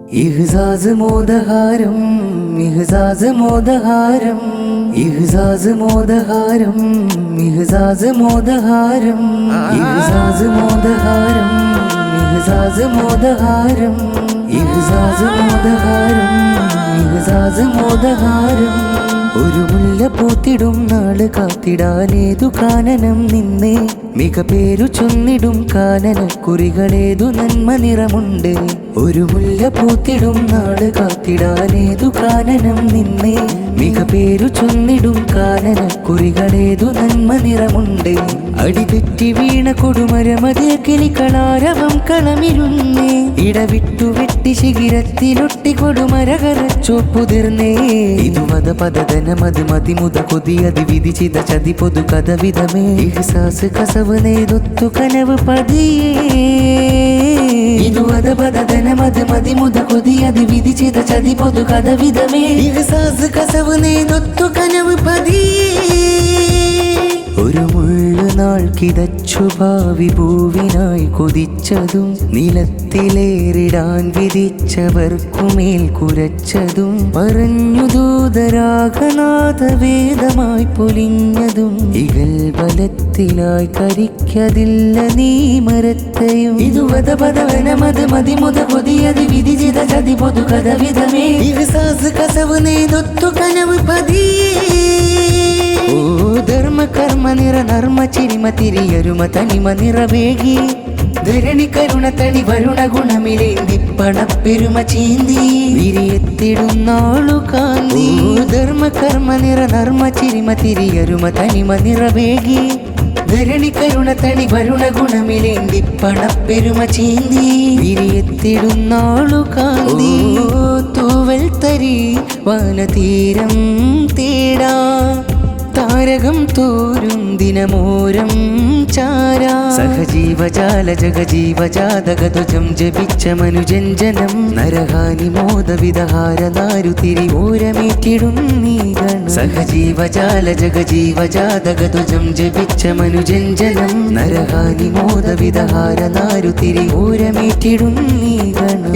ഇഹ്സാസ് മോദഹാരം ഇഹ്സാസ് മോദഹാരം ഇഹ്സാസ് മോദഹാരം ഇഹ്സാസ് മോദഹാരം ഇഹ്സാസ് മോദഹാരം ഇഹ്സാസ് മോദഹാരം ഇഹ്സാസ് മോദഹാരം ഇഹ്സാസ് മോദഹാരം ഒരു മുല്ല പൂത്തിടും നാള് കാത്തിടാനേതു കാനനം നിന്നേ മിക പേരു ചൊന്നിടും കാനനക്കുറികളേതു നന്മ നിറമുണ്ട് ഒരു മുല്ല പൂത്തിടും നാള് കാത്തിടാനേതു കാനനം നിന്നേ മിക പേരു ചൊന്നിടും കാനനക്കുറികളേതു നന്മ നിറമുണ്ട് അടിതെറ്റി വീണ കൊടുമരമതേ കിളികളാരവം കളമിരുന്നേ ഇടവിട്ടു വെട്ടി ശിഖിരത്തിലൊട്ടി കൊടുമരകരച്ചോപ്പുതിർന്നേ ഇതു മത പദധനമത് മതിമുത കൊതിയതി വിധിച്ചിത ചതി പൊതു കഥ വിധമേ ഇഹ്സാസ് കസവ് നേതൊത്തു കനവ് പതിയേ ഇതു മത പദധനമത് മതിമുത കൊതിയതി വിധിച്ചിത ചതി പൊതു കഥ വിധമേ ഇഹ്സാസ് കസവ് നേതൊത്തു കനവ് പതിയേ ഒരു മുള്ളുനാൾ കിതച്ചു ഭാവി പൂവിനായി കൊതിച്ചതും നിലത്തിലേറിടാൻ വിധിച്ചവർക്കുമേൽ കുരച്ചതും പറഞ്ഞു ദൂതരാഗനാഥ വേദമായി പൊലിഞ്ഞതും ഇകൽ ബലത്തിലായി കരിക്കതില്ല നീ മരത്തെയും ഇതുവത പദവനമത് മതിമുത കൊതിയത് വിധിച്ചിത ചതി പൊതു കഥ വിധമേ ഇഹ്സാസ് കസവ് നേതൊത്തു കനവ് പതിയേ ഓ ധർമ്മ കർമ്മ നിറ നർമ്മ ചിരിമ തിരിയരുമ തനിമ നിറവേകി ധരണി കരുണ തണി വരുണ ഗുണമിലേന്തി പണപ്പെരുമ ചീന്തി വിരിയെത്തിടുന്നാളു കാന്തി ധർമ്മ കർമ്മ നിറ നർമ്മ ചിരിമ തിരിയരുമ തനിമ നിറവേകി ധരണി കരുണ തണി വരുണ ഗുണമിലേന്തി പണപ്പെരുമ ചീന്തി വിരിയെത്തിടുന്നാളു കാന്തി തൂവൽ തരി വനതീരം തേടാ താരകം തോരും ദിനമോരം ചാരാ സഹജീവജാല ജഗജീവജാതകധ്വജം ജപിച്ച മനുജഞ്ജനം നരഹാനി മോദവിദഹാര നാരു തിരിവോരമേറ്റിടും നീഗണം സഹജീവജാല ജഗജീവജാതകധ്വജം ജപിച്ച മനുജഞ്ജനം നരഹാനി മോദവിദഹാര നാരു തിരിവോരമേറ്റിടും നീഗണം